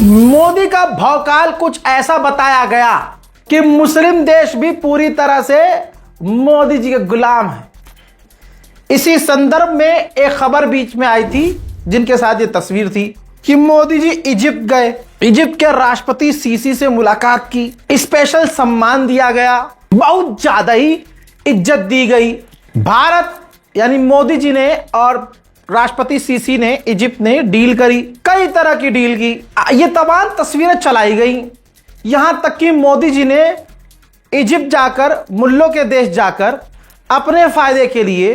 मोदी का भौकाल कुछ ऐसा बताया गया कि मुस्लिम देश भी पूरी तरह से मोदी जी के गुलाम हैं। इसी संदर्भ में एक खबर बीच में आई थी जिनके साथ ये तस्वीर थी कि मोदी जी इजिप्ट गए, इजिप्ट के राष्ट्रपति सीसी से मुलाकात की, स्पेशल सम्मान दिया गया, बहुत ज्यादा ही इज्जत दी गई। भारत यानी मोदी जी ने और राष्ट्रपति सीसी ने, इजिप्ट ने डील करी, कई तरह की डील की। ये तमाम तस्वीरें चलाई गई, यहां तक कि मोदी जी ने इजिप्ट जाकर, मुल्लों के देश जाकर अपने फायदे के लिए,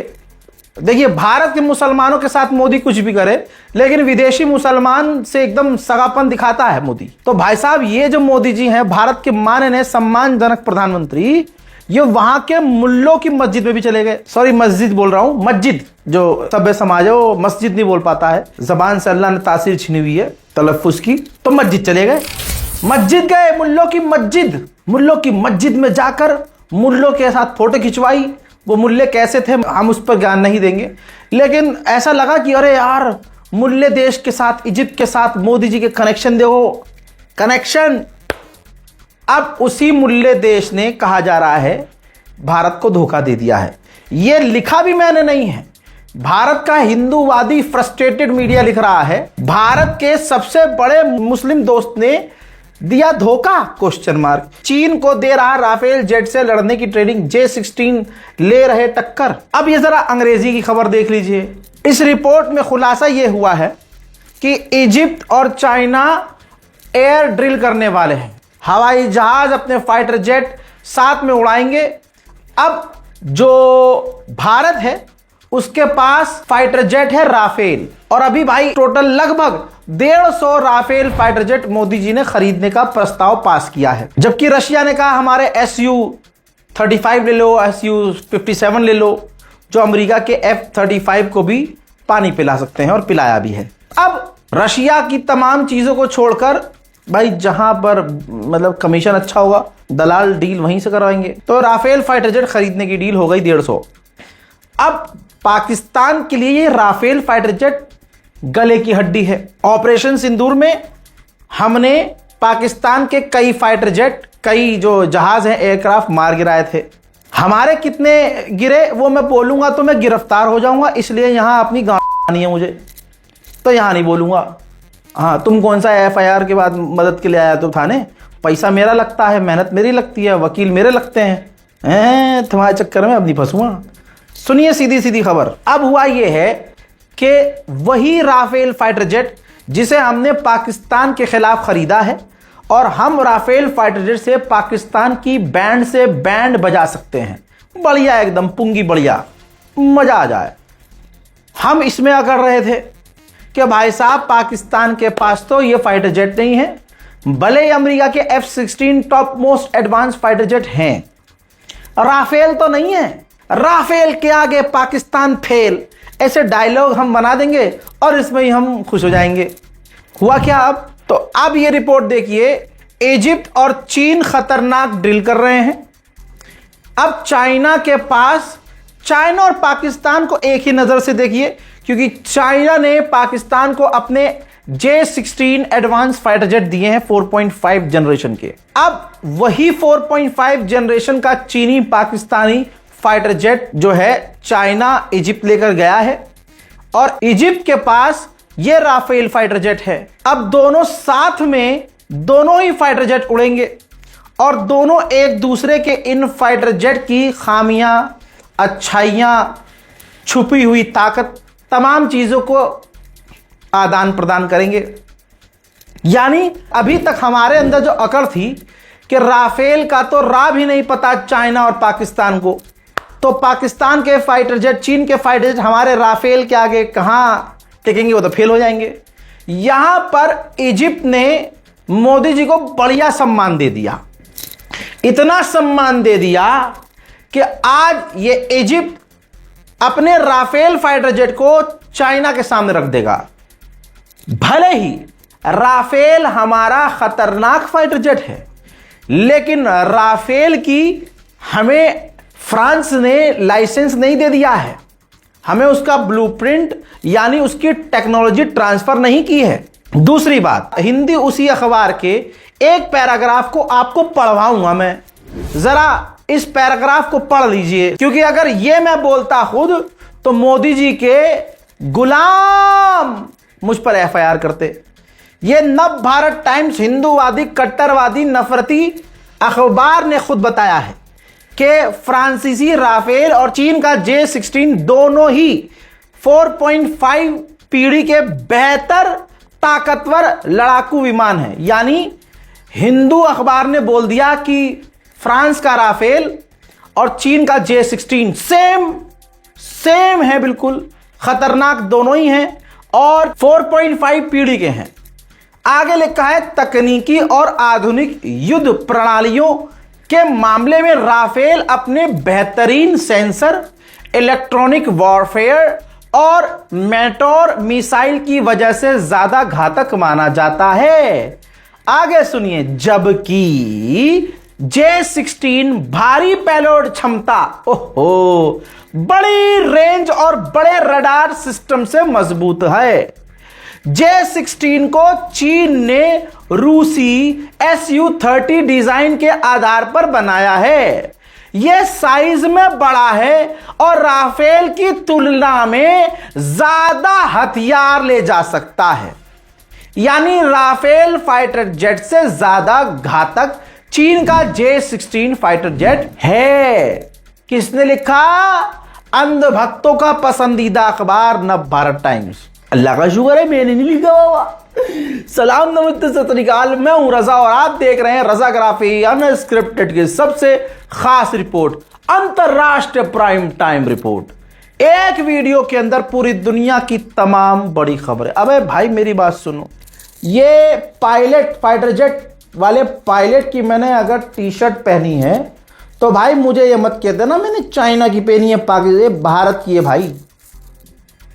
देखिए भारत के मुसलमानों के साथ मोदी कुछ भी करे लेकिन विदेशी मुसलमान से एकदम सगापन दिखाता है मोदी। तो भाई साहब, ये जो मोदी जी हैं, भारत के माननीय सम्मानजनक प्रधानमंत्री, ये वहां के मुल्लों की मस्जिद में भी चले गए। सॉरी, मस्जिद बोल रहा हूं, मस्जिद। जो सभ्य समाज है वो मस्जिद नहीं बोल पाता है, जबान से अल्लाह ने तासीर छीनी हुई है तलफ्फुज की, तो मस्जिद चले गए। मस्जिद गए, मुल्लों की मस्जिद, मुल्लों की मस्जिद में जाकर मुल्लों के साथ फोटो खिंचवाई। वो मुल्ले कैसे थे हम उस पर ज्ञान नहीं देंगे, लेकिन ऐसा लगा कि अरे यार, मुल्ले देश के साथ, इजिप्ट के साथ मोदी जी के कनेक्शन देखो, कनेक्शन। अब उसी मुल्ले देश ने, कहा जा रहा है, भारत को धोखा दे दिया है। यह लिखा भी मैंने नहीं है, भारत का हिंदूवादी फ्रस्ट्रेटेड मीडिया लिख रहा है। भारत के सबसे बड़े मुस्लिम दोस्त ने दिया धोखा, क्वेश्चन मार्क। चीन को दे रहा राफेल जेट से लड़ने की ट्रेनिंग, J-16 ले रहे टक्कर। अब ये जरा अंग्रेजी की खबर देख लीजिए। इस रिपोर्ट में खुलासा यह हुआ है कि इजिप्ट और चाइना एयर ड्रिल करने वाले हैं, हवाई जहाज, अपने फाइटर जेट साथ में उड़ाएंगे। अब जो भारत है उसके पास फाइटर जेट है राफेल, और अभी भाई टोटल लगभग 150 Rafale fighter jet Modi ji ने खरीदने का प्रस्ताव पास किया है। जबकि रशिया ने कहा हमारे Su-35 ले लो, Su-57 ले लो, जो अमेरिका के F-35 को भी पानी पिला सकते हैं, और पिलाया भी है। अब रशिया की तमाम चीजों को छोड़कर भाई जहां पर मतलब कमीशन अच्छा होगा, दलाल डील वहीं से करवाएंगे। तो राफेल फाइटर जेट खरीदने की डील हो गई 150। अब पाकिस्तान के लिए ये राफेल फाइटर जेट गले की हड्डी है। ऑपरेशन सिंदूर में हमने पाकिस्तान के कई फाइटर जेट, कई जो जहाज हैं, एयरक्राफ्ट मार गिराए थे। हमारे कितने गिरे वो मैं बोलूंगा तो मैं गिरफ्तार हो जाऊंगा, इसलिए यहां अपनी गांव नहीं है मुझे, तो यहां नहीं बोलूंगा। हाँ, तुम कौन सा FIR के बाद मदद के लिए आया तो थाने? पैसा मेरा लगता है, मेहनत मेरी लगती है, वकील मेरे लगते हैं, तुम्हारे चक्कर में अब नहीं फंसूंगा। सुनिए सीधी सीधी खबर। अब हुआ यह है कि वही राफेल फाइटर जेट जिसे हमने पाकिस्तान के खिलाफ खरीदा है, और हम राफेल फाइटर जेट से पाकिस्तान की बैंड से बैंड बजा सकते हैं, बढ़िया, एकदम पुंगी बढ़िया, मजा आ जाए। हम इसमें अकड़ रहे थे कि भाई साहब, पाकिस्तान के पास तो ये फाइटर जेट नहीं है, भले ही अमेरिका के F-16 top most advance fighter jet हैं, राफेल तो नहीं है। राफेल के आगे पाकिस्तान फेल, ऐसे डायलॉग हम बना देंगे और इसमें ही हम खुश हो जाएंगे। हुआ क्या अब? तो अब ये रिपोर्ट देखिए, इजिप्ट और चीन खतरनाक ड्रिल कर रहे हैं। अब चाइना के पास, चाइना और पाकिस्तान को एक ही नजर से देखिए, क्योंकि चाइना ने पाकिस्तान को अपने J-16 एडवांस फाइटर जेट दिए हैं 4.5 जनरेशन के। अब वही 4.5 जनरेशन का चीनी पाकिस्तानी फाइटर जेट जो है चाइना इजिप्ट लेकर गया है, और इजिप्ट के पास ये राफेल फाइटर जेट है। अब दोनों साथ में, दोनों ही फाइटर जेट उड़ेंगे, और दोनों एक दूसरे के इन फाइटर जेट की खामियां, अच्छाइयां, छुपी हुई ताकत, तमाम चीजों को आदान प्रदान करेंगे। यानी अभी तक हमारे अंदर जो अकड़ थी कि राफेल का तो राह भी नहीं पता चाइना और पाकिस्तान को, तो पाकिस्तान के फाइटर जेट, चीन के फाइटर जेट हमारे राफेल के आगे कहां टिकेंगे, वो तो फेल हो जाएंगे। यहां पर इजिप्ट ने मोदी जी को बढ़िया सम्मान दे दिया, इतना सम्मान दे दिया कि आज ये इजिप्ट अपने राफेल फाइटर जेट को चाइना के सामने रख देगा। भले ही राफेल हमारा खतरनाक फाइटर जेट है, लेकिन राफेल की हमें फ्रांस ने लाइसेंस नहीं दे दिया है, हमें उसका ब्लूप्रिंट यानी उसकी टेक्नोलॉजी ट्रांसफर नहीं की है। दूसरी बात, हिंदी उसी अखबार के एक पैराग्राफ को आपको पढ़वाऊंगा मैं, जरा इस पैराग्राफ को पढ़ लीजिए, क्योंकि अगर ये मैं बोलता खुद तो मोदी जी के गुलाम मुझ पर एफआईआर करते। ये नव भारत टाइम्स हिंदूवादी कट्टरवादी नफरती अखबार ने खुद बताया है कि फ्रांसीसी राफेल और चीन का J-16 दोनों ही 4.5 पीढ़ी के बेहतर ताकतवर लड़ाकू विमान है। यानी हिंदू अखबार ने बोल दिया कि फ्रांस का राफेल और चीन का J-16 सेम है, बिल्कुल खतरनाक दोनों ही हैं और 4.5 पीढ़ी के हैं। आगे लिखा है, तकनीकी और आधुनिक युद्ध प्रणालियों के मामले में राफेल अपने बेहतरीन सेंसर, इलेक्ट्रॉनिक वॉरफेयर और मेटोर मिसाइल की वजह से ज्यादा घातक माना जाता है। आगे सुनिए, जबकि J-16 भारी पेलोड क्षमता, ओहो, बड़ी रेंज और बड़े रडार सिस्टम से मजबूत है। J-16 को चीन ने रूसी Su-30 डिजाइन के आधार पर बनाया है। यह साइज में बड़ा है और राफेल की तुलना में ज्यादा हथियार ले जा सकता है। यानी राफेल फाइटर जेट से ज्यादा घातक चीन का J-16 फाइटर जेट है। किसने लिखा? अंधभक्तों का पसंदीदा अखबार नव भारत टाइम्स। अल्लाह का शुक्र है मैंने नहीं लिखा बाबा। सलाम नमस्ते सत श्री अकाल, मैं हूं रजा और आप देख रहे हैं रजाग्राफी अनस्क्रिप्टेड की सबसे खास रिपोर्ट, अंतरराष्ट्रीय प्राइम टाइम रिपोर्ट। एक वीडियो के अंदर पूरी दुनिया की तमाम बड़ी खबरें। अबे भाई मेरी बात सुनो, ये पायलट फाइटर जेट वाले पायलट की मैंने अगर टी शर्ट पहनी है तो भाई मुझे ये मत कहते ना मैंने चाइना की पहनी है, पाकिस्तान भारत की है भाई।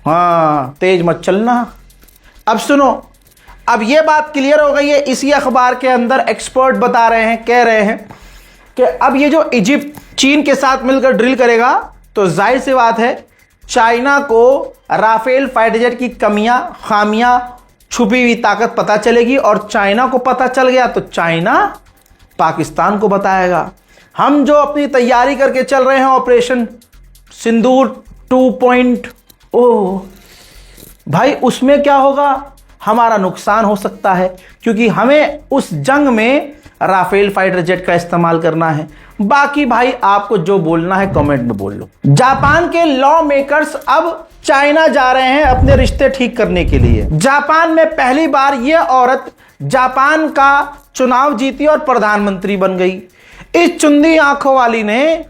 हाँ, तेज मत चलना। अब सुनो, अब ये बात क्लियर हो गई है। इसी अखबार के अंदर एक्सपर्ट बता रहे हैं, कह रहे हैं कि अब ये जो इजिप्ट चीन के साथ मिलकर ड्रिल करेगा तो जाहिर सी बात है चाइना को राफेल फाइटर जेट की कमियां, खामियां, छुपी हुई ताकत पता चलेगी और चाइना को पता चल गया तो चाइना पाकिस्तान को बताएगा। हम जो अपनी तैयारी करके चल रहे हैं ऑपरेशन सिंदूर 2.0, भाई उसमें क्या होगा? हमारा नुकसान हो सकता है, क्योंकि हमें उस जंग में राफेल फाइटर जेट का इस्तेमाल करना है। बाकी भाई आपको जो बोलना है कमेंट में बोल लो। जापान के लॉ मेकर्स अब चाइना जा रहे हैं अपने रिश्ते ठीक करने के लिए। जापान में पहली बार यह औरत जापान का चुनाव जीती और प्रधानमंत्री बन गई। इस चुंदी आंखों वाली ने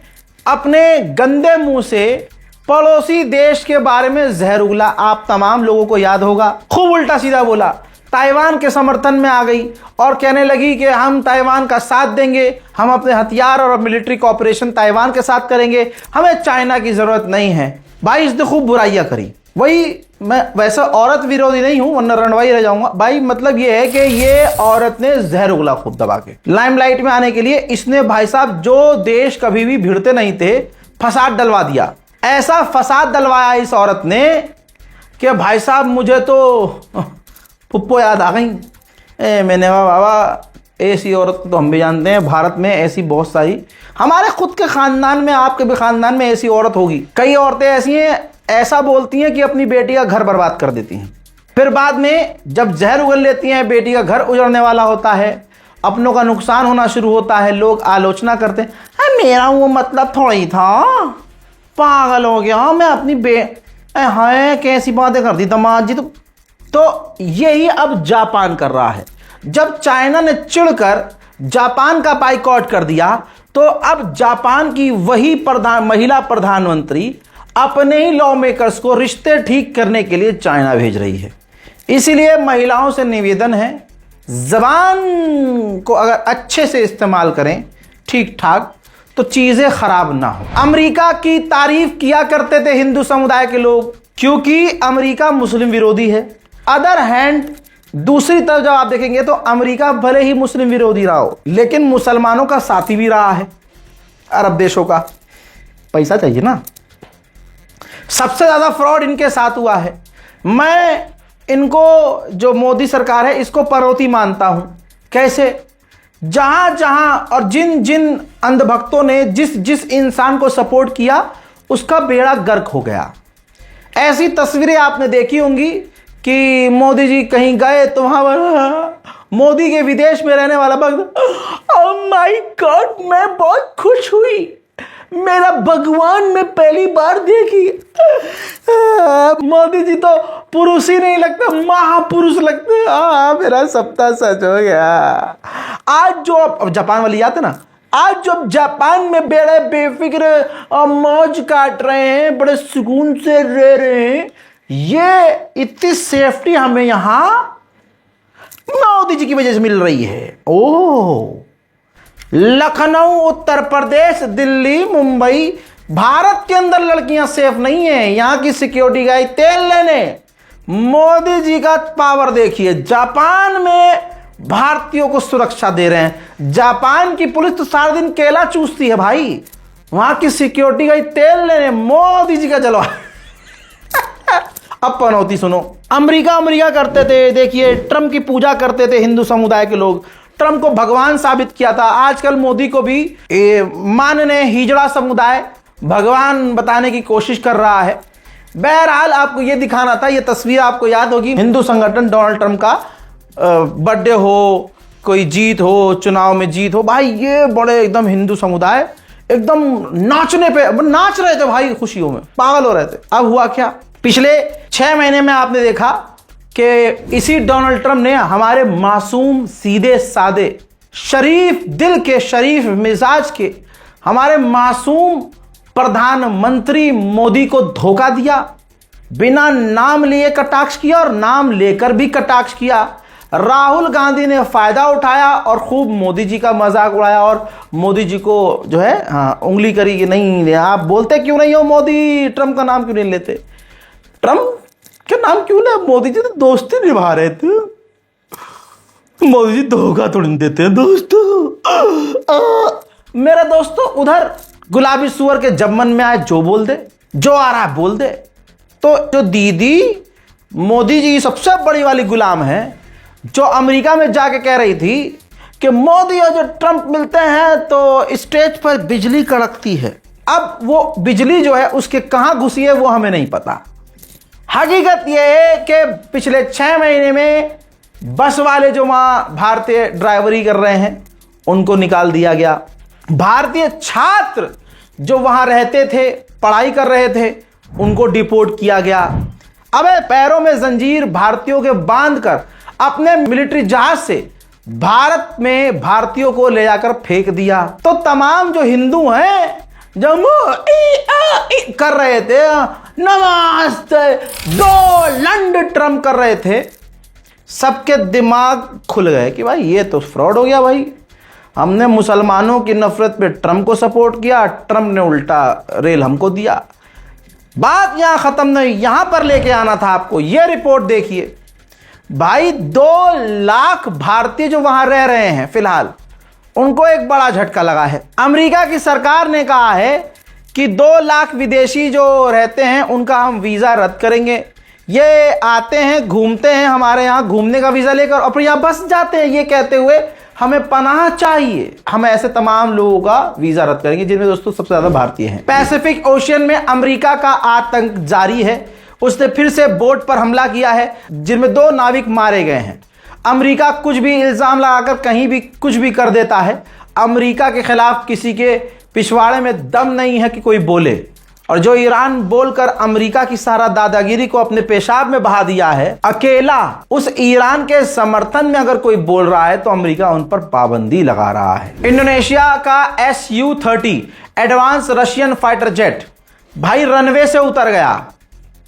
अपने गंदे मुंह से पड़ोसी देश के बारे में जहर उगला। आप तमाम लोगों को याद होगा, खूब उल्टा सीधा बोला, ताइवान के समर्थन में आ गई और कहने लगी कि हम ताइवान का साथ देंगे, हम अपने हथियार और मिलिट्री कॉपरेशन ताइवान के साथ करेंगे, हमें चाइना की जरूरत नहीं है। भाई इसने खूब बुराइयां करी। वही मैं वैसे औरत विरोधी नहीं हूं वरना रणवाई रह जाऊंगा भाई। मतलब ये है कि ये औरत ने जहर उगला खूब दबा के लाइमलाइट में आने के लिए। इसने भाई साहब जो देश कभी भी भिड़ते नहीं थे फसाद डलवा दिया। ऐसा फसाद डलवाया इस औरत ने कि भाई साहब मुझे तो पुप्पो याद आ गई। मैंने कहा बाबा ऐसी औरत तो हम भी जानते हैं, भारत में ऐसी बहुत सारी, हमारे खुद के खानदान में, आपके भी खानदान में ऐसी औरत होगी। कई औरतें ऐसी हैं, ऐसा बोलती हैं कि अपनी बेटी का घर बर्बाद कर देती हैं, फिर बाद में जब जहर उगल लेती हैं, बेटी का घर उजड़ने वाला होता है, अपनों का नुकसान होना शुरू होता है, लोग आलोचना करते हैं, मेरा वो मतलब थोड़ी था, पागल हो गया मैं अपनी हाय कैसी बातें करती दामाद जी। तो यही अब जापान कर रहा है। जब चाइना ने चिढ़कर जापान का बाइकॉट कर दिया तो अब जापान की वही महिला प्रधानमंत्री अपने ही लॉ मेकर्स को रिश्ते ठीक करने के लिए चाइना भेज रही है। इसीलिए महिलाओं से निवेदन है, जबान को अगर अच्छे से इस्तेमाल करें ठीक ठाक तो चीजें खराब ना हो। अमेरिका की तारीफ किया करते थे हिंदू समुदाय के लोग, क्योंकि अमेरिका मुस्लिम विरोधी है। अदर हैंड दूसरी तरफ जब आप देखेंगे तो अमेरिका भले ही मुस्लिम विरोधी रहा हो लेकिन मुसलमानों का साथी भी रहा है। अरब देशों का पैसा चाहिए ना, सबसे ज्यादा फ्रॉड इनके साथ हुआ है। मैं इनको जो मोदी सरकार है इसको पनौती मानता हूं। कैसे? जहां जहां और जिन जिन अंधभक्तों ने जिस जिस इंसान को सपोर्ट किया उसका बेड़ा गर्क हो गया। ऐसी तस्वीरें आपने देखी होंगी कि मोदी जी कहीं गए तो वहां मोदी के विदेश में रहने वाला भक्त, ओह माय गॉड, मैं बहुत खुश हुई, मेरा भगवान मैं पहली बार देखी। मोदी जी तो पुरुष ही नहीं लगते, महापुरुष लगते। मेरा सपना सच हो गया। आज जो जापान वाली याद है ना, आज जो जापान में बड़े बेफिक्र मौज काट रहे हैं, बड़े सुकून से रह रहे हैं, ये इतनी सेफ्टी हमें यहां मोदी जी की वजह से मिल रही है। ओह, लखनऊ, उत्तर प्रदेश, दिल्ली, मुंबई, भारत के अंदर लड़कियां सेफ नहीं है। यहां की सिक्योरिटी गई तेल लेने। मोदी जी का पावर देखिए, जापान में भारतीयों को सुरक्षा दे रहे हैं। जापान की पुलिस तो सारा दिन केला चूसती है भाई, वहां की सिक्योरिटी गई तेल लेने। मोदी जी का जलवा। अब पनौती सुनो। अमेरिका करते थे, देखिए ट्रम्प की पूजा करते थे हिंदू समुदाय के लोग, ट्रम्प को भगवान साबित किया था। आजकल मोदी को भी मानने हिजड़ा समुदाय भगवान बताने की कोशिश कर रहा है। बहरहाल आपको यह दिखाना था। यह तस्वीर आपको याद होगी, हिंदू संगठन डोनाल्ड ट्रम्प का बर्थडे हो, कोई जीत हो, चुनाव में जीत हो, भाई ये बड़े एकदम हिंदू समुदाय एकदम नाचने पे नाच रहे थे भाई, खुशियों में पागल हो रहे थे। अब हुआ क्या, पिछले 6 महीने में आपने देखा कि इसी डोनाल्ड ट्रम्प ने हमारे मासूम, सीधे सादे, शरीफ दिल के, शरीफ मिजाज के हमारे मासूम प्रधानमंत्री मोदी को धोखा दिया। बिना नाम लिए कटाक्ष किया और नाम लेकर भी कटाक्ष किया। राहुल गांधी ने फायदा उठाया और खूब मोदी जी का मजाक उड़ाया और मोदी जी को जो है उंगली करी कि नहीं, आप बोलते क्यों नहीं हो मोदी, ट्रम्प का नाम क्यों नहीं लेते, ट्रम्प के नाम क्यों ले, मोदी जी तो दोस्ती निभा रहे थे, मोदी जी धोखा थोड़ी नहीं देते हैं दोस्तों। मेरे दोस्तों, उधर गुलाबी सुअर के जब मन में आए जो बोल दे, जो आ रहा है बोल दे। तो जो दीदी मोदी जी सबसे बड़ी वाली गुलाम है, जो अमेरिका में जाके कह रही थी कि मोदी और जो ट्रम्प मिलते हैं तो स्टेज पर बिजली कड़कती है। अब वो बिजली जो है उसके कहां घुसी है वो हमें नहीं पता। हकीकत यह है कि पिछले 6 महीने में बस वाले जो वहां भारतीय ड्राइवरी कर रहे हैं उनको निकाल दिया गया। भारतीय छात्र जो वहां रहते थे, पढ़ाई कर रहे थे, उनको डिपोर्ट किया गया। अबे पैरों में जंजीर भारतीयों के बांधकर अपने मिलिट्री जहाज से भारत में भारतीयों को ले जाकर फेंक दिया। तो तमाम जो हिंदू हैं जो कर रहे थे, नमस्ते दो लंड ट्रम्प कर रहे थे, सबके दिमाग खुल गए कि भाई ये तो फ्रॉड हो गया। भाई हमने मुसलमानों की नफरत पे ट्रम्प को सपोर्ट किया, ट्रम्प ने उल्टा रेल हमको दिया। बात यहां खत्म नहीं, यहां पर लेके आना था आपको। यह रिपोर्ट देखिए भाई, 2 लाख भारतीय जो वहां रह रहे हैं फिलहाल, उनको एक बड़ा झटका लगा है। अमेरिका की सरकार ने कहा है कि 2 लाख विदेशी जो रहते हैं उनका हम वीजा रद्द करेंगे। ये आते हैं, घूमते हैं, हमारे यहाँ घूमने का वीजा लेकर और फिर यहाँ बस जाते हैं, ये कहते हुए हमें पनाह चाहिए। हम ऐसे तमाम लोगों का वीजा रद्द करेंगे, जिनमें दोस्तों सबसे ज्यादा भारतीय हैं। पैसिफिक ओशियन में अमेरिका का आतंक जारी है। उसने फिर से बोट पर हमला किया है, जिनमें 2 नाविक मारे गए हैं। अमेरिका कुछ भी इल्जाम लगाकर कहीं भी कुछ भी कर देता है। अमेरिका के खिलाफ किसी के पिछवाड़े में दम नहीं है कि कोई बोले। और जो ईरान बोलकर अमेरिका की सारा दादागिरी को अपने पेशाब में बहा दिया है, अकेला उस ईरान के समर्थन में अगर कोई बोल रहा है तो अमेरिका उन पर पाबंदी लगा रहा है। इंडोनेशिया का Su-30 advance Russian fighter jet भाई रनवे से उतर गया।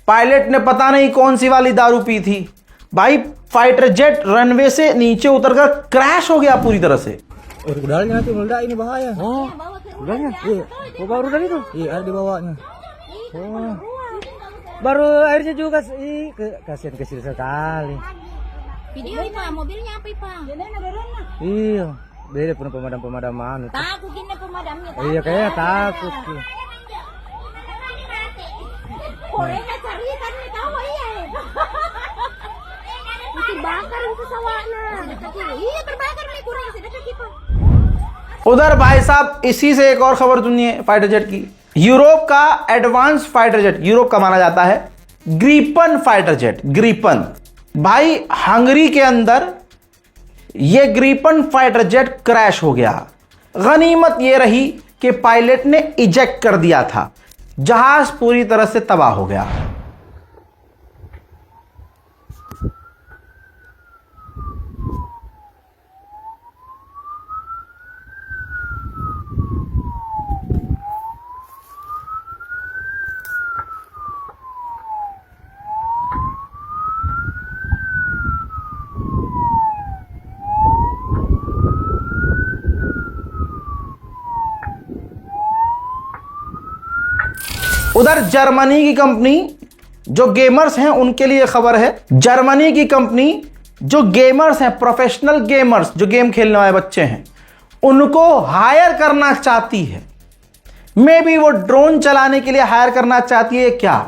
पायलट ने पता नहीं कौन सी वाली दारू पी थी भाई, फाइटर जेट रनवे से नीचे उतरकर क्रैश हो गया पूरी तरह से। Rudalnya tuh meledak, ini bahaya. Oh, rudalnya? Iya. Oh, baru rudal itu? Iya, ada di bawahnya. Oh. Baru airnya juga sih, kasihan kecil sekali. Video Pak, mobilnya apa Pak? Iya, beda pun pemadam-pemadaman itu. Takut ini pemadamnya. Iya, kayaknya takut sih. Orangnya cari kan tahu iya. pesawat na. Iya terbakar nih kurang sih dekat kita. उधर भाई साहब इसी से एक और खबर सुनिए fighter jet की। यूरोप का एडवांस फाइटर जेट, यूरोप का माना जाता है ग्रीपन फाइटर जेट, ग्रीपन भाई हंगरी के अंदर ये ग्रीपन फाइटर जेट क्रैश हो गया। गनीमत ये रही कि पायलट ने इजेक्ट कर दिया था, जहाज पूरी तरह से तबाह हो गया। उधर जर्मनी की कंपनी जो गेमर्स हैं उनके लिए खबर है। जर्मनी की कंपनी जो गेमर्स हैं, प्रोफेशनल गेमर्स जो गेम खेलने वाले बच्चे हैं, उनको हायर करना चाहती है। मे बी वो ड्रोन चलाने के लिए हायर करना चाहती है क्या,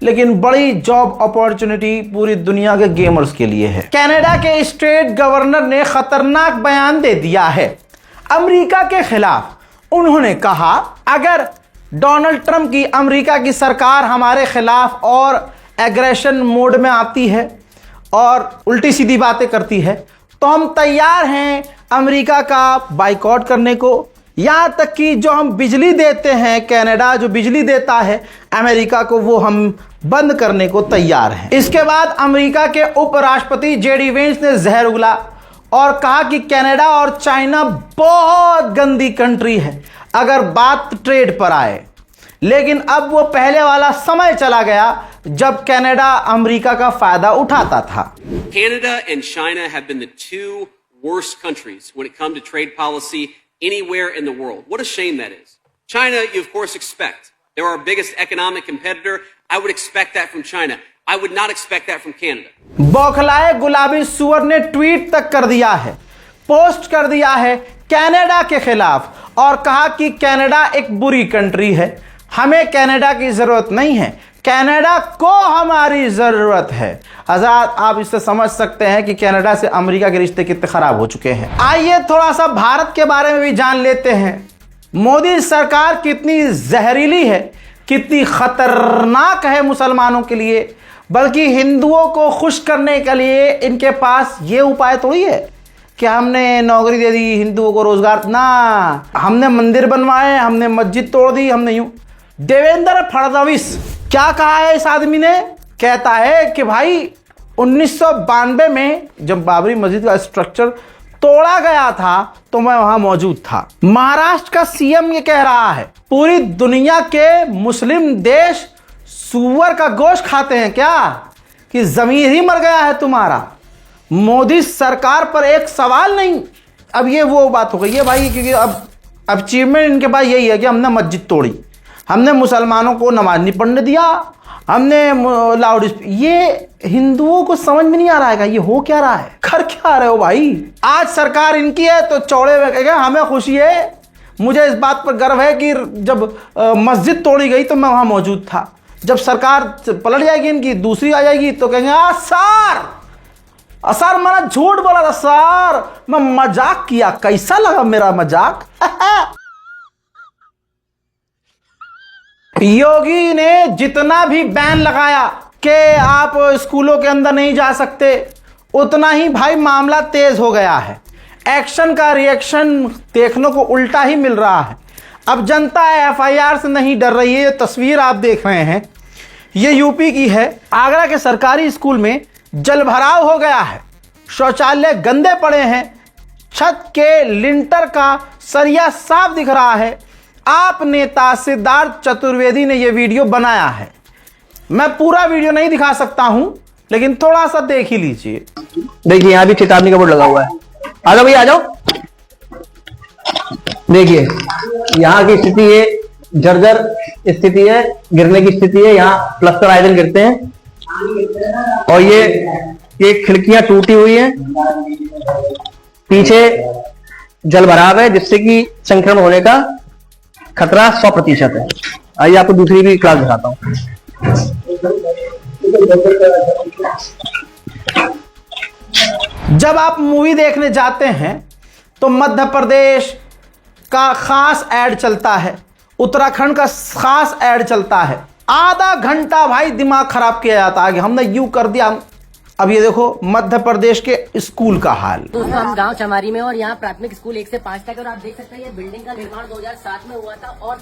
लेकिन बड़ी जॉब अपॉर्चुनिटी पूरी दुनिया के गेमर्स के लिए है। कनाडा के स्टेट गवर्नर ने खतरनाक बयान दे दिया है अमेरिका के खिलाफ। उन्होंने कहा अगर डोनाल्ड ट्रंप की अमेरिका की सरकार हमारे खिलाफ और एग्रेशन मोड में आती है और उल्टी सीधी बातें करती है तो हम तैयार हैं अमेरिका का बाइकआउट करने को। यहां तक कि जो हम बिजली देते हैं, कनाडा जो बिजली देता है अमेरिका को, वो हम बंद करने को तैयार हैं। इसके बाद अमेरिका के उपराष्ट्रपति जेडी वेंस ने जहर उगला और कहा कि कनाडा और चाइना बहुत गंदी कंट्री है अगर बात ट्रेड पर आए। लेकिन अब वो पहले वाला समय चला गया जब कनाडा अमेरिका का फायदा उठाता था। Canada and China have been the two worst countries when it comes to trade policy anywhere in the world. What a shame that is. China, you of course expect. They're our biggest economic competitor. I would expect that from China. I would not expect that from Canada. बौखलाए गुलाबी सुअर ने tweet तक कर दिया है, post कर दिया है कनाडा के खिलाफ और कहा कि कनाडा एक बुरी कंट्री है, हमें कनाडा की जरूरत नहीं है, कनाडा को हमारी जरूरत है। आजाद आप इससे समझ सकते हैं कि कनाडा से अमेरिका के रिश्ते कितने खराब हो चुके हैं। आइए थोड़ा सा भारत के बारे में भी जान लेते हैं। मोदी सरकार कितनी जहरीली है, कितनी खतरनाक है मुसलमानों के लिए, बल्कि हिंदुओं को खुश करने के लिए इनके पास ये उपाय थोड़ी है कि हमने नौकरी दे दी, हिंदुओं को रोजगार ना, हमने मंदिर बनवाए, हमने मस्जिद तोड़ दी, हमने यूं। देवेंद्र फडणवीस क्या कहा है इस आदमी ने? कहता है कि भाई 1992 में जब बाबरी मस्जिद का स्ट्रक्चर तोड़ा गया था तो मैं वहां मौजूद था। महाराष्ट्र का सीएम ये कह रहा है पूरी दुनिया के मुस्लिम देश सुअर का गोश्त खाते हैं क्या, कि जमीर ही मर गया है तुम्हारा। मोदी सरकार पर एक सवाल नहीं। अब ये वो बात हो गई है भाई, क्योंकि अब अचीवमेंट इनके पास यही है कि हमने मस्जिद तोड़ी, हमने मुसलमानों को नमाज नहीं पढ़ने दिया, हमने लाउड। ये हिंदुओं को समझ में नहीं आ रहा है ये हो क्या रहा है, कर क्या रहे हो भाई। आज सरकार इनकी है तो चौड़े में हमें खुशी है। मुझे इस बात पर गर्व है कि जब मस्जिद तोड़ी गई तो मैं वहां मौजूद था। जब सरकार पलट जाएगी इनकी, दूसरी आ जाएगी तो कहेंगे सर मैंने झूठ बोला था सर, मैं मजाक किया, कैसा लगा मेरा मजाक। योगी ने जितना भी बैन लगाया कि आप स्कूलों के अंदर नहीं जा सकते, उतना ही भाई मामला तेज हो गया है। एक्शन का रिएक्शन देखने को उल्टा ही मिल रहा है। अब जनता एफआईआर से नहीं डर रही है। ये तस्वीर आप देख रहे हैं ये यूपी की है। आगरा के सरकारी स्कूल में जलभराव हो गया है, शौचालय गंदे पड़े हैं, छत के लिंटर का सरिया साफ दिख रहा है। आप नेता सिद्धार्थ चतुर्वेदी ने यह वीडियो बनाया है। मैं पूरा वीडियो नहीं दिखा सकता हूं, लेकिन थोड़ा सा देख ही लीजिए। देखिए यहाँ भी चेतावनी का बोर्ड लगा हुआ है। आ जाओ भैया, आ जाओ। देखिए यहाँ की स्थिति है, जर्जर स्थिति है, गिरने की स्थिति है। यहाँ प्लास्टर आयरन गिरते हैं और ये खिड़कियां टूटी हुई हैं, पीछे जल भराव है जिससे कि संक्रमण होने का खतरा 100% है। आइए आपको दूसरी भी क्लास दिखाता हूं। जब आप मूवी देखने जाते हैं तो मध्य प्रदेश का खास ऐड चलता है, उत्तराखंड का खास ऐड चलता है, आधा घंटा भाई दिमाग खराब किया जाता है कि हमने यूं कर दिया। अब ये देखो मध्य प्रदेश के स्कूल का हाल। दोस्तों हम गांव चमारी में और यहाँ प्राथमिक स्कूल 1 से 5 तक, और आप देख सकते हैं ये बिल्डिंग का निर्माण 2007 में हुआ था और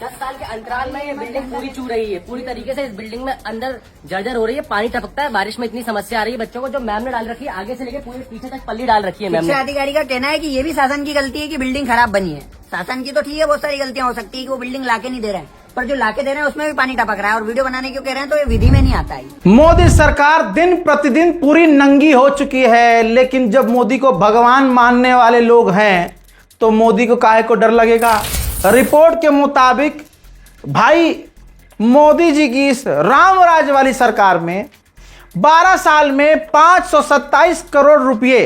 10 साल के अंतराल में ये बिल्डिंग पूरी चू रही है। पूरी तरीके से इस बिल्डिंग में अंदर जर्जर हो रही है, पानी टपकता है, बारिश में इतनी समस्या आ रही है बच्चों को। जो मैम ने डाल रखी है आगे से लेके पूरे पीछे तक पल्ली डाल रखी है मैम शिक्षा ने। अधिकारी का कहना है कि ये भी शासन की गलती है कि बिल्डिंग खराब बनी है। शासन की तो ठीक है, बहुत सारी गलतियां हो सकती है कि वो बिल्डिंग लाके नहीं दे रहे हैं, पर जो लाके दे रहे हैं उसमें भी पानी टपक रहा है और वीडियो बनाने क्यों कह रहे हैं तो ये विधि में नहीं आता है। मोदी सरकार दिन प्रतिदिन पूरी नंगी हो चुकी है, लेकिन जब मोदी को भगवान मानने वाले लोग हैं तो मोदी को काहे को डर लगेगा। रिपोर्ट के मुताबिक भाई मोदी जी की इस राम राज वाली सरकार में 12 साल में 527 करोड़ रुपए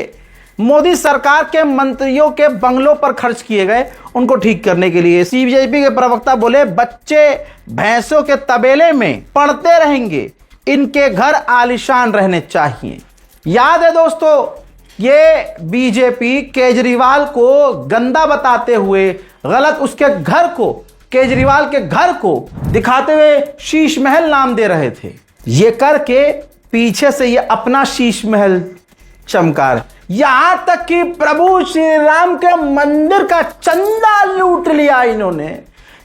मोदी सरकार के मंत्रियों के बंगलों पर खर्च किए गए उनको ठीक करने के लिए। बीजेपी के प्रवक्ता बोले बच्चे भैंसों के तबेले में पढ़ते रहेंगे, इनके घर आलीशान रहने चाहिए। याद है दोस्तों, ये बीजेपी केजरीवाल को गंदा बताते हुए गलत उसके घर को, केजरीवाल के घर को दिखाते हुए शीश महल नाम दे रहे थे। ये करके पीछे से ये अपना शीश महल चमका रहे, यहां तक कि प्रभु श्री राम के मंदिर का चंदा लूट लिया इन्होंने।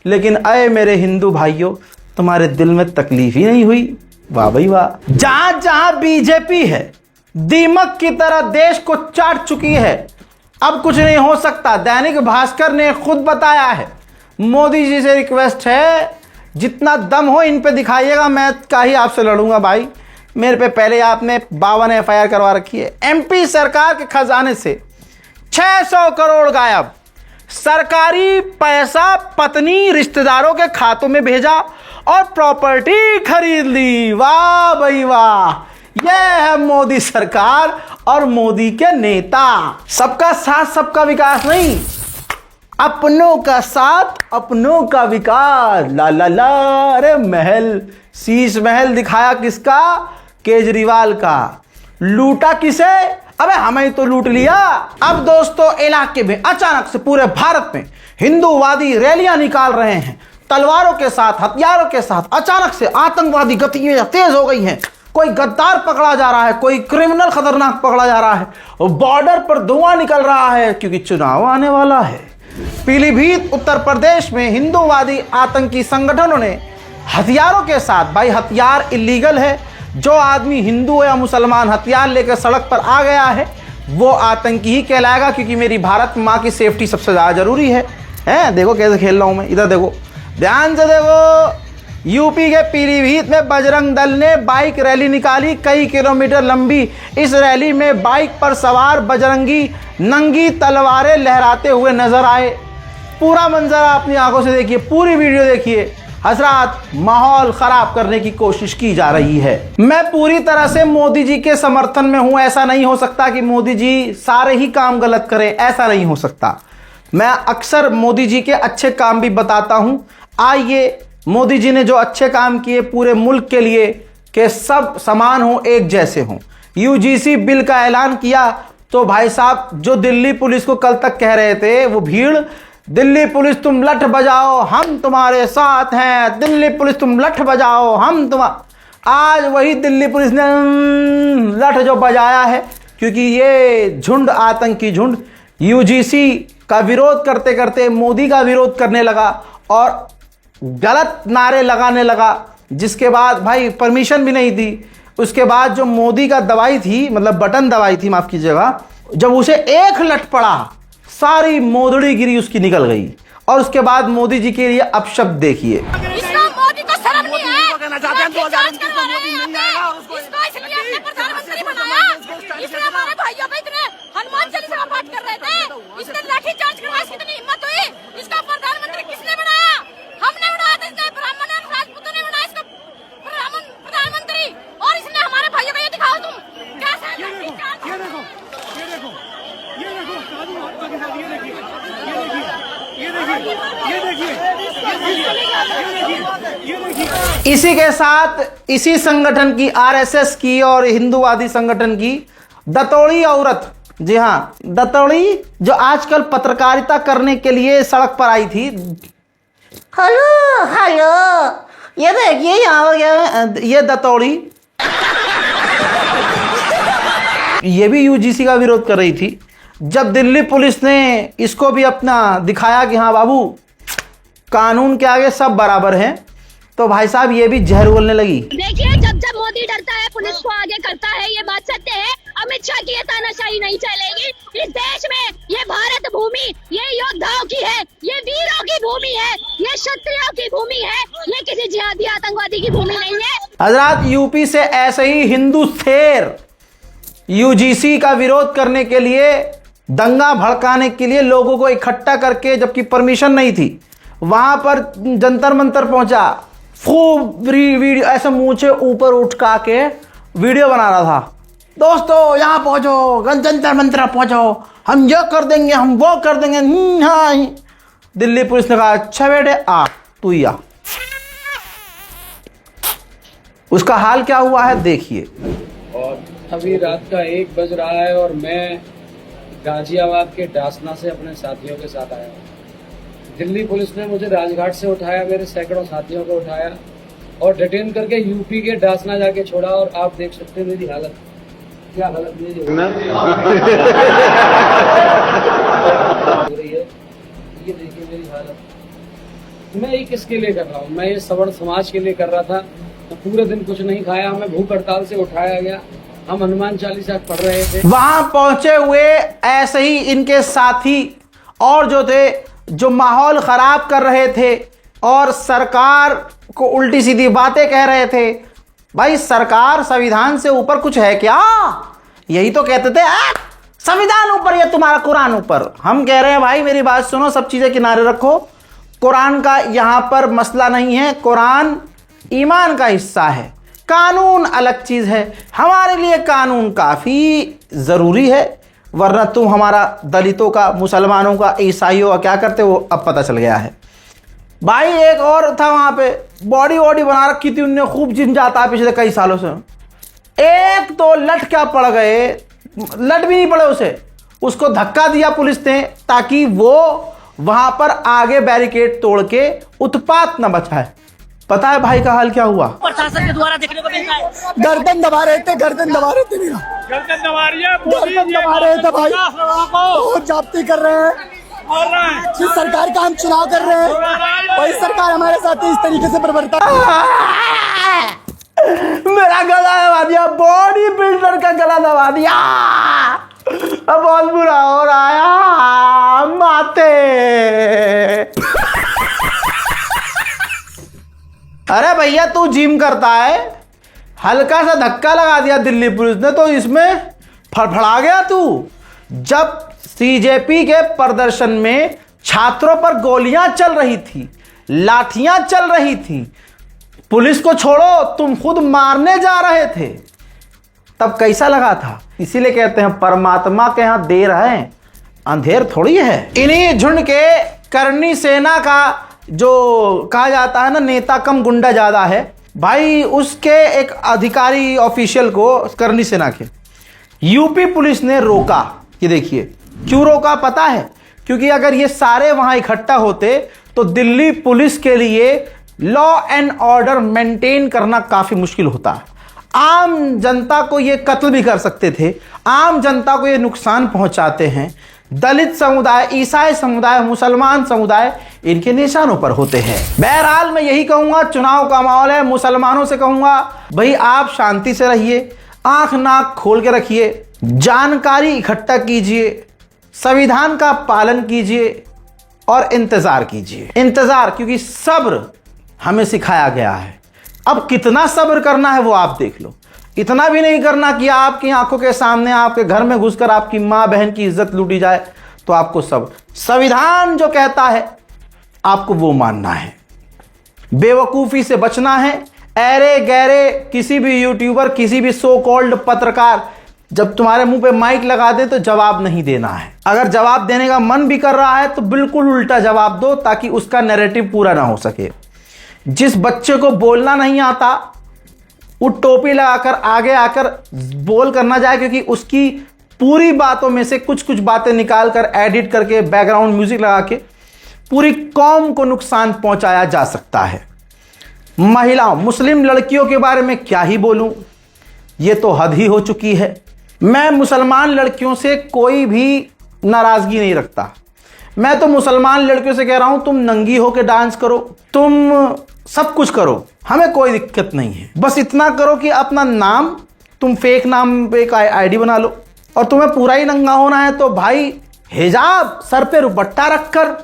लेकिन अय मेरे हिंदू भाइयों, तुम्हारे दिल में तकलीफ ही नहीं हुई? वाह भाई वाह। जहां जहां बीजेपी है दीमक की तरह देश को चाट चुकी है, अब कुछ नहीं हो सकता। दैनिक भास्कर ने खुद बताया है। मोदी जी से रिक्वेस्ट है जितना दम हो इन पे दिखाइएगा, मैं का ही आपसे लड़ूंगा भाई। मेरे पे पहले आपने 52 FIR करवा रखी है। MP सरकार के खजाने से 600 करोड़ गायब, सरकारी पैसा पत्नी रिश्तेदारों के खातों में भेजा और प्रॉपर्टी खरीद ली। वाह भाई वाह, यह है मोदी सरकार और मोदी के नेता। सबका साथ सबका विकास नहीं, अपनों का साथ अपनों का विकास। ला ला ला। अरे महल, शीश महल दिखाया किसका? केजरीवाल का। लूटा किसे? अबे हमें तो लूट लिया। अब दोस्तों इलाके में अचानक से पूरे भारत में हिंदूवादी रैलियां निकाल रहे हैं, तलवारों के साथ, हथियारों के साथ। अचानक से आतंकवादी गतिविधियां तेज हो गई हैं। कोई गद्दार पकड़ा जा रहा है, कोई क्रिमिनल खतरनाक पकड़ा जा रहा है, बॉर्डर पर धुआं निकल रहा है क्योंकि चुनाव आने वाला है। पीलीभीत उत्तर प्रदेश में हिंदूवादी आतंकी संगठनों ने हथियारों के साथ, भाई हथियार इलीगल है, जो आदमी हिंदू या मुसलमान हथियार लेकर सड़क पर आ गया है वो आतंकी ही कहलाएगा, क्योंकि मेरी भारत माँ की सेफ्टी सबसे ज़्यादा जरूरी है। देखो कैसे खेल रहा हूँ मैं, इधर देखो, ध्यान से देखो। यूपी के पीलीभीत में बजरंग दल ने बाइक रैली निकाली, कई किलोमीटर लंबी। इस रैली में बाइक पर सवार बजरंगी नंगी तलवारें लहराते हुए नजर आए। पूरा मंजर अपनी आंखों से देखिए, पूरी वीडियो देखिए। हजरात, माहौल खराब करने की कोशिश की जा रही है। मैं पूरी तरह से मोदी जी के समर्थन में हूं। ऐसा नहीं हो सकता कि मोदी जी सारे ही काम गलत करें, ऐसा नहीं हो सकता। मैं अक्सर मोदी जी के अच्छे काम भी बताता हूं। आइए, मोदी जी ने जो अच्छे काम किए पूरे मुल्क के लिए कि सब समान हो, एक जैसे हों। UGC बिल का ऐलान किया तो भाई साहब, जो दिल्ली पुलिस को कल तक कह रहे थे वो भीड़, दिल्ली पुलिस तुम लठ बजाओ हम तुम्हारे साथ हैं, दिल्ली पुलिस तुम लठ बजाओ हम आज वही दिल्ली पुलिस ने लठ जो बजाया है, क्योंकि ये झुंड, आतंकी झुंड UGC का विरोध करते करते मोदी का विरोध करने लगा और गलत नारे लगाने लगा, जिसके बाद भाई परमिशन भी नहीं दी। उसके बाद जो मोदी का दवाई थी, मतलब बटन दवाई थी, माफ कीजिएगा, जब उसे एक लठ पड़ा सारी मोदड़ी गिरी उसकी निकल गई। और उसके बाद मोदी जी के लिए अपशब्द देखिए। इसको मोदी को शर्म नहीं है, इसको इसलिए हमने प्रधानमंत्री बनाया। इसने हमारे भाइयों पे इतने हनुमान चालीसा का पाठ कर रहे थे, इसने लाठी चार्ज करवाया, इसकी इतनी हिम्मत हुई। इसका प्रधानमंत्री किसने बनाया? हमने बनाया था। इसने ब्राह्मण और राजपूतों ने बनाया इसको प्रधानमंत्री। और इसने हमारे भाइयों को ये दिखाओ तुम कैसे लाठी चार्ज। ये देखो, ये देखो, ये देखो, इसी के साथ इसी संगठन की, RSS की और हिंदूवादी संगठन की दतौड़ी औरत, जी हाँ दतौड़ी, जो आजकल पत्रकारिता करने के लिए सड़क पर आई थी। हेलो हेलो, ये देखिए यहाँ हो गया, ये दतौड़ी ये भी यूजीसी का विरोध कर रही थी। जब दिल्ली पुलिस ने इसको भी अपना दिखाया कि हाँ बाबू कानून के आगे सब बराबर हैं, तो भाई साहब ये भी जहर उगलने लगी। देखिए जब जब मोदी डरता है पुलिस को आगे करता है, ये बात सत्य है। अमित शाह की ये तानाशाही नहीं चलेगी इस देश में। ये भारत भूमि ये योद्धाओं की है, ये वीरों की भूमि है, ये क्षत्रियों की भूमि है, ये किसी जिहादी आतंकवादी की भूमि नहीं है। हजरात यूपी से ऐसे ही हिंदू शेर यूजीसी का विरोध करने के लिए, दंगा भड़काने के लिए लोगों को इकट्ठा करके, जबकि परमिशन नहीं थी, वहां पर जंतर मंतर पहुंचा, खूब वीडियो ऐसे मुंह से ऊपर उठका के वीडियो बना रहा था। दोस्तों यहाँ पहुंचो, जंतर मंतर पहुंचो, हम ये कर देंगे, हम वो कर देंगे। हाँ दिल्ली पुलिस ने कहा अच्छा बेटे आ, तू ही आ। उसका हाल क्या हुआ है देखिए। और अभी रात का 1 बज रहा है और मैं गाजियाबाद के डासना से अपने साथियों के साथ आया हूँ। दिल्ली पुलिस ने मुझे राजघाट से उठाया, मेरे सैकड़ों साथियों को उठाया और डिटेन करके यूपी के डासना जाके छोड़ा। और आप देख सकते हैं मेरी हालत, क्या हालत मेरी हो रही है, ये देखिए मेरी हालत। मैं ये किसके लिए कर रहा हूँ? मैं ये सवर्ण समाज के लिए कर रहा था। तो पूरे दिन कुछ नहीं खाया, हमें भूख हड़ताल से उठाया गया। हम हनुमान चालीसा पढ़ रहे थे। वहां पहुंचे हुए ऐसे ही इनके साथी और जो थे, जो माहौल खराब कर रहे थे और सरकार को उल्टी सीधी बातें कह रहे थे। भाई सरकार संविधान से ऊपर कुछ है क्या? यही तो कहते थे संविधान ऊपर या तुम्हारा कुरान ऊपर। हम कह रहे हैं भाई मेरी बात सुनो, सब चीजें किनारे रखो। कुरान का यहां पर मसला नहीं है, कुरान ईमान का हिस्सा है, कानून अलग चीज है। हमारे लिए कानून काफी जरूरी है, वरना तुम हमारा दलितों का, मुसलमानों का, ईसाइयों का क्या करते वो अब पता चल गया है। भाई एक और था वहां पे, बॉडी बना रखी थी उनने, खूब जिम जाता है पिछले कई सालों से। एक तो लट क्या पड़ गए, लट भी नहीं पड़े उसे, उसको धक्का दिया पुलिस ने ताकि वो वहां पर आगे बैरिकेड तोड़ के उत्पात न बचाए। पता है भाई का हाल क्या हुआ? प्रशासन के द्वारा देखने को मिलता है, गर्दन दबा रहे थे, गर्दन दबा रहे थे मेरा, गर्दन दबा रही है, गर्दन दबा रहे थे भाई, बहुत जाब्ती कर रहे हैं। जिस सरकार का हम चुनाव कर रहे हैं वही सरकार हमारे साथ इस तरीके से बर्बरता। मेरा गला दबा दिया, बॉडी बिल्डर का गला दबा दिया, अब बहुत बुरा हो रहा है माते। अरे भैया तू जिम करता है, हल्का सा धक्का लगा दिया दिल्ली पुलिस ने तो इसमें फड़फड़ा गया तू। जब सीजेपी के प्रदर्शन में छात्रों पर गोलियां चल रही थी, लाठियां चल रही थी, पुलिस को छोड़ो तुम खुद मारने जा रहे थे, तब कैसा लगा था? इसीलिए कहते हैं परमात्मा के यहां देर है, अंधेर थोड़ी है। इन्हीं झुंड के करनी सेना का जो कहा जाता है ना, नेता कम गुंडा ज्यादा है भाई, उसके एक अधिकारी ऑफिशियल को करनी सेना के यूपी पुलिस ने रोका। ये देखिए क्यों रोका पता है? क्योंकि अगर ये सारे वहां इकट्ठा होते तो दिल्ली पुलिस के लिए लॉ एंड ऑर्डर मेंटेन करना काफी मुश्किल होता है। आम जनता को ये कत्ल भी कर सकते थे, आम जनता को ये नुकसान पहुंचाते हैं। दलित समुदाय, ईसाई समुदाय, मुसलमान समुदाय इनके निशानों पर होते हैं। बहरहाल मैं यही कहूंगा, चुनाव का माहौल है, मुसलमानों से कहूंगा भाई आप शांति से रहिए, आंख नाक खोल के रखिए, जानकारी इकट्ठा कीजिए, संविधान का पालन कीजिए और इंतजार कीजिए। इंतजार, क्योंकि सब्र हमें सिखाया गया है। अब कितना सब्र करना है वो आप देख लो। इतना भी नहीं करना कि आपकी आंखों के सामने आपके घर में घुसकर आपकी मां बहन की इज्जत लूटी जाए, तो आपको सब संविधान जो कहता है आपको वो मानना है। बेवकूफी से बचना है। ऐरे गहरे किसी भी यूट्यूबर, किसी भी सो कॉल्ड पत्रकार जब तुम्हारे मुंह पे माइक लगा दे तो जवाब नहीं देना है। अगर जवाब देने का मन भी कर रहा है तो बिल्कुल उल्टा जवाब दो ताकि उसका नैरेटिव पूरा ना हो सके। जिस बच्चे को बोलना नहीं आता वो टोपी लगाकर आगे आकर बोल करना जाए, क्योंकि उसकी पूरी बातों में से कुछ कुछ बातें निकाल कर एडिट करके बैकग्राउंड म्यूजिक लगा के पूरी कौम को नुकसान पहुंचाया जा सकता है। महिलाओं, मुस्लिम लड़कियों के बारे में क्या ही बोलूं, ये तो हद ही हो चुकी है। मैं मुसलमान लड़कियों से कोई भी नाराजगी नहीं रखता। मैं तो मुसलमान लड़कियों से कह रहा हूं, तुम नंगी होकर डांस करो, तुम सब कुछ करो, हमें कोई दिक्कत नहीं है। बस इतना करो कि अपना नाम, तुम फेक नाम पे एक आईडी बना लो, और तुम्हें पूरा ही नंगा होना है तो भाई हिजाब, सर पे दुपट्टा रखकर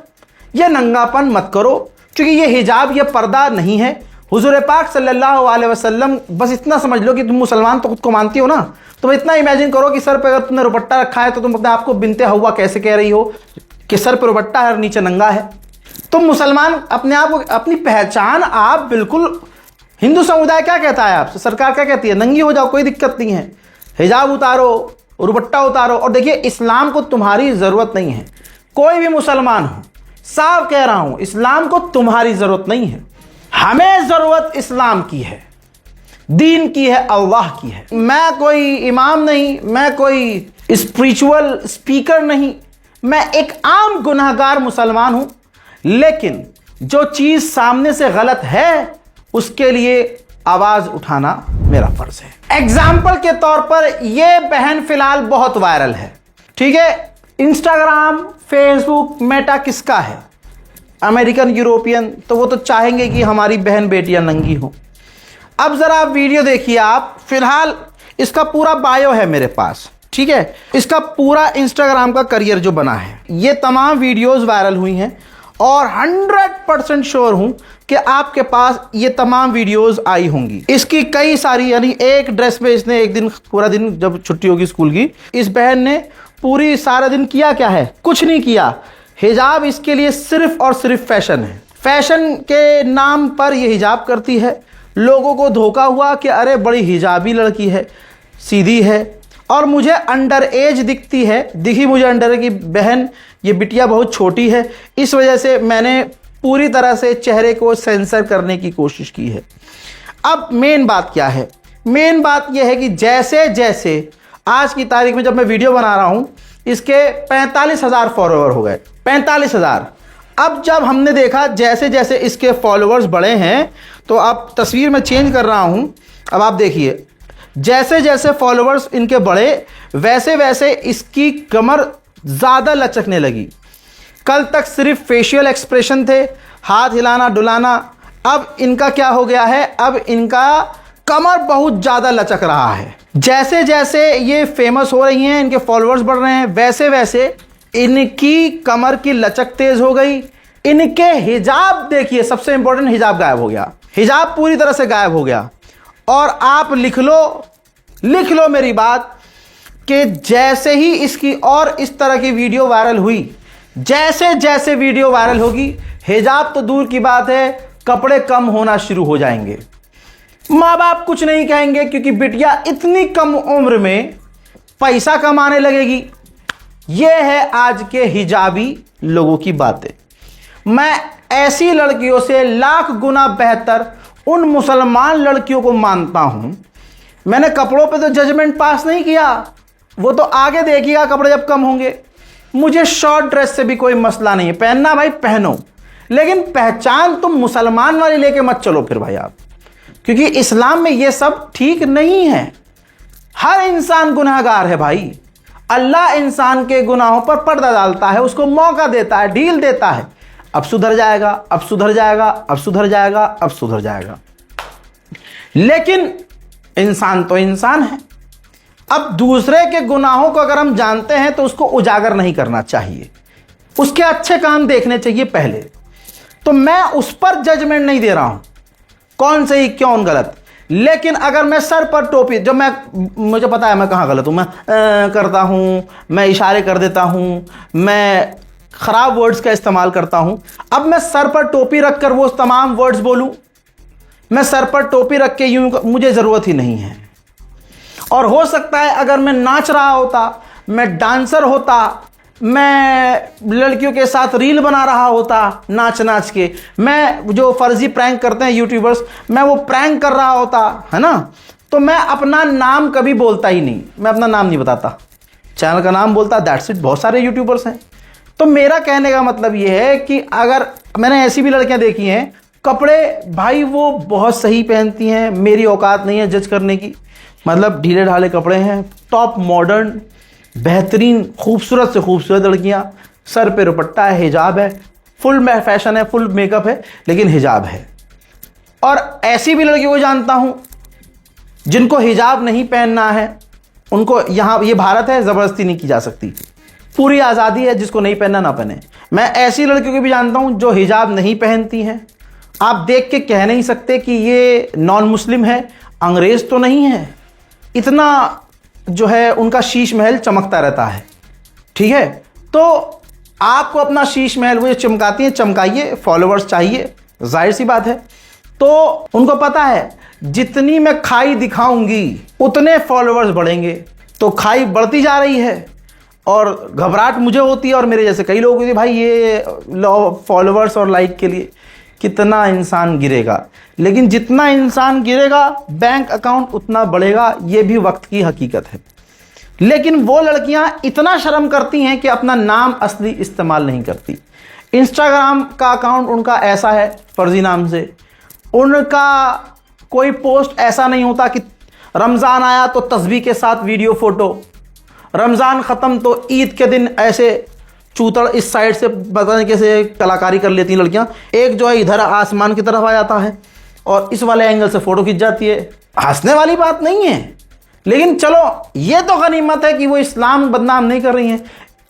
ये नंगापन मत करो, क्योंकि ये हिजाब, ये पर्दा नहीं है। हुजूर पाक सल्लल्लाहु अलैहि वसल्लम, बस इतना समझ लो कि तुम मुसलमान तो खुद को मानती हो ना, तो इतना इमेजिन करो कि सर पे अगर तुमने दुपट्टा रखा है तो तुम अपने आप को बिनते हवा कैसे कह रही हो कि सर पे दुपट्टा है और नीचे नंगा है। तुम मुसलमान अपने आप को, अपनी पहचान आप बिल्कुल, हिंदू समुदाय क्या कहता है आपसे, सरकार क्या कहती है, नंगी हो जाओ, कोई दिक्कत नहीं है, हिजाब उतारो, दुपट्टा उतारो। और देखिए, इस्लाम को तुम्हारी ज़रूरत नहीं है, कोई भी मुसलमान हो, साफ कह रहा हूं, इस्लाम को तुम्हारी ज़रूरत नहीं है, हमें ज़रूरत इस्लाम की है, दीन की है, अल्लाह की है। मैं कोई इमाम नहीं, मैं कोई स्पिरिचुअल स्पीकर नहीं, मैं एक आम गुनहगार मुसलमान हूं, लेकिन जो चीज़ सामने से गलत है उसके लिए आवाज़ उठाना मेरा फर्ज है। एग्जाम्पल के तौर पर यह बहन फिलहाल बहुत वायरल है, ठीक है। इंस्टाग्राम, फेसबुक, मेटा किसका है? अमेरिकन, यूरोपियन, तो वो तो चाहेंगे कि हमारी बहन बेटियां नंगी हो। अब जरा आप वीडियो देखिए। आप फिलहाल, इसका पूरा बायो है मेरे पास, ठीक है, इसका पूरा इंस्टाग्राम का करियर जो बना है, ये तमाम वीडियोस वायरल हुई हैं और 100% श्योर हूं कि आपके पास ये तमाम वीडियोस आई होंगी। इसकी कई सारी, यानी एक ड्रेस में इसने एक दिन, पूरा दिन जब छुट्टी होगी स्कूल की, इस बहन ने पूरी सारा दिन किया क्या है, कुछ नहीं किया। हिजाब इसके लिए सिर्फ और सिर्फ फैशन है, फैशन के नाम पर यह हिजाब करती है। लोगों को धोखा हुआ कि अरे बड़ी हिजाबी लड़की है, सीधी है, और मुझे अंडर एज दिखती है, दिखी मुझे अंडर की बहन, ये बिटिया बहुत छोटी है, इस वजह से मैंने पूरी तरह से चेहरे को सेंसर करने की कोशिश की है। अब मेन बात क्या है? मेन बात यह है कि जैसे जैसे आज की तारीख में जब मैं वीडियो बना रहा हूं, इसके 45,000 फॉलोअर हो गए, 45,000। अब जब हमने देखा जैसे जैसे इसके फॉलोअर्स बढ़े हैं, तो अब तस्वीर में चेंज कर रहा हूं, अब आप देखिए, जैसे जैसे फॉलोअर्स इनके बढ़े वैसे वैसे इसकी कमर ज़्यादा लचकने लगी। कल तक सिर्फ फेशियल एक्सप्रेशन थे, हाथ हिलाना डुलाना, अब इनका क्या हो गया है, अब इनका कमर बहुत ज़्यादा लचक रहा है। जैसे जैसे ये फेमस हो रही हैं, इनके फॉलोअर्स बढ़ रहे हैं, वैसे वैसे इनकी कमर की लचक तेज हो गई। इनके हिजाब देखिए, सबसे इंपॉर्टेंट, हिजाब गायब हो गया, हिजाब पूरी तरह से गायब हो गया। और आप लिख लो मेरी बात कि जैसे ही इसकी और इस तरह की वीडियो वायरल हुई, जैसे जैसे वीडियो वायरल होगी, हिजाब तो दूर की बात है, कपड़े कम होना शुरू हो जाएंगे। माँ बाप कुछ नहीं कहेंगे, क्योंकि बिटिया इतनी कम उम्र में पैसा कमाने लगेगी। यह है आज के हिजाबी लोगों की बातें। मैं ऐसी लड़कियों से लाख गुना बेहतर उन मुसलमान लड़कियों को मानता हूं। मैंने कपड़ों पे तो जजमेंट पास नहीं किया, वो तो आगे देखिएगा कपड़े जब कम होंगे। मुझे शॉर्ट ड्रेस से भी कोई मसला नहीं है, पहनना भाई पहनो, लेकिन पहचान तुम मुसलमान वाली लेके मत चलो फिर भाई आप, क्योंकि इस्लाम में ये सब ठीक नहीं है। हर इंसान गुनाहगार है भाई। अल्लाह इंसान के गुनाहों पर पर्दा डालता है, उसको मौका देता है, ढील देता है, अब सुधर जाएगा, अब सुधर जाएगा, अब सुधर जाएगा, अब सुधर जाएगा। लेकिन इंसान तो इंसान है। अब दूसरे के गुनाहों को अगर हम जानते हैं तो उसको उजागर नहीं करना चाहिए, उसके अच्छे काम देखने चाहिए पहले। तो मैं उस पर जजमेंट नहीं दे रहा हूं कौन सही कौन गलत, लेकिन अगर मैं सर पर टोपी, जब मुझे पता है मैं कहाँ गलत हूं, मैं करता हूं, मैं इशारे कर देता हूं, मैं खराब वर्ड्स का इस्तेमाल करता हूं, अब मैं सर पर टोपी रखकर वो तमाम वर्ड्स बोलूं, मैं सर पर टोपी रख के यूं, मुझे ज़रूरत ही नहीं है। और हो सकता है अगर मैं नाच रहा होता, मैं डांसर होता, मैं लड़कियों के साथ रील बना रहा होता नाच नाच के, मैं जो फर्जी प्रैंक करते हैं यूट्यूबर्स, मैं वो प्रैंक कर रहा होता, है ना, तो मैं अपना नाम कभी बोलता ही नहीं, मैं अपना नाम नहीं बताता, चैनल का नाम बोलता, दैट्स इट। बहुत सारे यूट्यूबर्स हैं। तो मेरा कहने का मतलब ये है कि अगर मैंने ऐसी भी लड़कियां देखी हैं, कपड़े भाई वो बहुत सही पहनती हैं, मेरी औकात नहीं है जज करने की, मतलब ढीले ढाले कपड़े हैं, टॉप मॉडर्न बेहतरीन खूबसूरत से खूबसूरत लड़कियां, सर पे दुपट्टा है, हिजाब है, फुल में फैशन है, फुल मेकअप है, लेकिन हिजाब है। और ऐसी भी लड़कियों को जानता हूं जिनको हिजाब नहीं पहनना है, उनको यहाँ ये भारत है, ज़बरदस्ती नहीं की जा सकती, पूरी आज़ादी है, जिसको नहीं पहनना ना पहने। मैं ऐसी लड़कियों को भी जानता हूँ जो हिजाब नहीं पहनती हैं, आप देख के कह नहीं सकते कि ये नॉन मुस्लिम है, अंग्रेज़ तो नहीं है, इतना जो है उनका शीश महल चमकता रहता है, ठीक है। तो आपको अपना शीश महल वो जो चमकाती हैं चमकाइए, फॉलोअर्स चाहिए, जाहिर सी बात है। तो उनको पता है जितनी मैं खाई दिखाऊंगी उतने फॉलोअर्स बढ़ेंगे, तो खाई बढ़ती जा रही है और घबराहट मुझे होती है और मेरे जैसे कई लोग होते हैं, भाई ये फॉलोअर्स और लाइक के लिए कितना इंसान गिरेगा, लेकिन जितना इंसान गिरेगा बैंक अकाउंट उतना बढ़ेगा, ये भी वक्त की हकीकत है। लेकिन वो लड़कियां इतना शर्म करती हैं कि अपना नाम असली इस्तेमाल नहीं करती। इंस्टाग्राम का अकाउंट उनका ऐसा है फर्जी नाम से, उनका कोई पोस्ट ऐसा नहीं होता कि रमज़ान आया तो तस्बीह के साथ वीडियो फोटो, रमज़ान ख़त्म तो ईद के दिन ऐसे चूतड़ इस साइड से पता नहीं कैसे कलाकारी कर लेती हैं लड़कियां, एक जो है इधर आसमान की तरफ आ जाता है और इस वाले एंगल से फ़ोटो खिंच जाती है। हंसने वाली बात नहीं है, लेकिन चलो ये तो गनीमत है कि वो इस्लाम बदनाम नहीं कर रही हैं।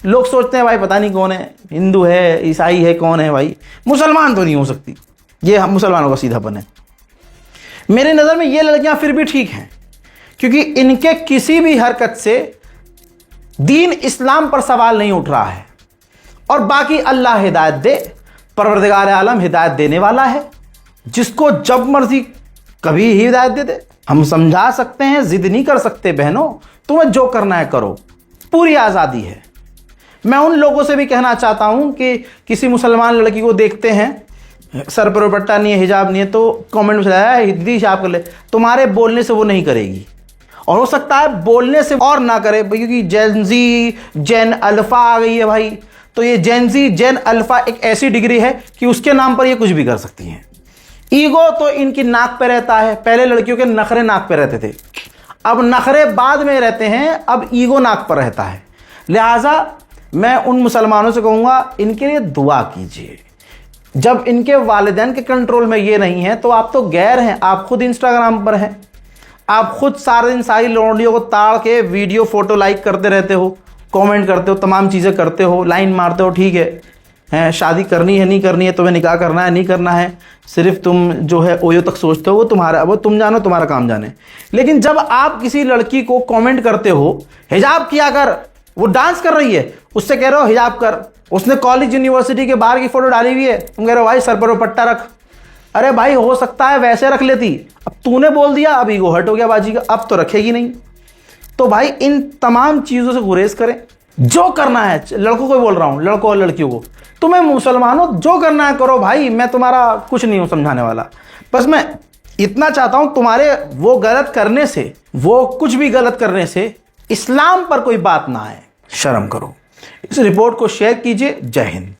लोग सोचते हैं भाई पता नहीं कौन है, हिंदू है, ईसाई है, कौन है भाई, मुसलमान तो नहीं हो सकती, ये मुसलमानों का सीधापन है। मेरी नज़र में ये लड़कियां फिर भी ठीक हैं, क्योंकि इनके किसी भी हरकत से दीन इस्लाम पर सवाल नहीं उठ रहा है। और बाकी अल्लाह हिदायत दे, परवरदिगार आलम हिदायत देने वाला है, जिसको जब मर्जी कभी ही हिदायत दे दे। हम समझा सकते हैं, जिद नहीं कर सकते बहनों, तुम्हें जो करना है करो, पूरी आज़ादी है। मैं उन लोगों से भी कहना चाहता हूं कि किसी मुसलमान लड़की को देखते हैं, सर पर दुपट्टा नहीं है, हिजाब नहीं है, तो कमेंट में चलाया दीदी हिजाब कर ले, तुम्हारे बोलने से वो नहीं करेगी, और हो सकता है बोलने से और ना करे, क्योंकि जेन अल्फा आ गई है भाई, तो ये जेन अल्फा एक ऐसी डिग्री है कि उसके नाम पर ये कुछ भी कर सकती हैं। ईगो तो इनकी नाक पे रहता है, पहले लड़कियों के नखरे नाक पे रहते थे, अब नखरे बाद में रहते हैं, अब ईगो नाक पर रहता है। लिहाजा मैं उन मुसलमानों से कहूँगा इनके लिए दुआ कीजिए। जब इनके वालिदैन के कंट्रोल में ये नहीं है तो आप तो गैर हैं, आप खुद इंस्टाग्राम पर हैं, आप खुद सारे दिन सारी लौंडियों को ताड़ के वीडियो फोटो लाइक करते रहते हो, कमेंट करते हो, तमाम चीज़ें करते हो, लाइन मारते हो, ठीक है शादी करनी है नहीं करनी है, तुम्हें निकाह करना है नहीं करना है, सिर्फ तुम जो है ओयो तक सोचते हो, वो तुम जानो, तुम्हारा काम जाने। लेकिन जब आप किसी लड़की को कमेंट करते हो हिजाब किया कर, वो डांस कर रही है, उससे कह रहे हो हिजाब कर, उसने कॉलेज यूनिवर्सिटी के बाहर की फोटो डाली हुई है, तुम कह रहे हो भाई सर पर दुपट्टा रख। अरे भाई हो सकता है वैसे रख लेती, अब तूने बोल दिया, अब ईगो हर्ट हो गया बाजी का, अब तो रखेगी नहीं। तो भाई इन तमाम चीज़ों से गुरेज करें, जो करना है, लड़कों को बोल रहा हूँ, लड़कों और लड़कियों को, तुम्हें मुसलमानों जो करना है करो भाई, मैं तुम्हारा कुछ नहीं हूँ समझाने वाला। बस मैं इतना चाहता हूँ तुम्हारे वो गलत करने से, वो कुछ भी गलत करने से इस्लाम पर कोई बात ना आए, शर्म करो। इस रिपोर्ट को शेयर कीजिए। जय हिंद।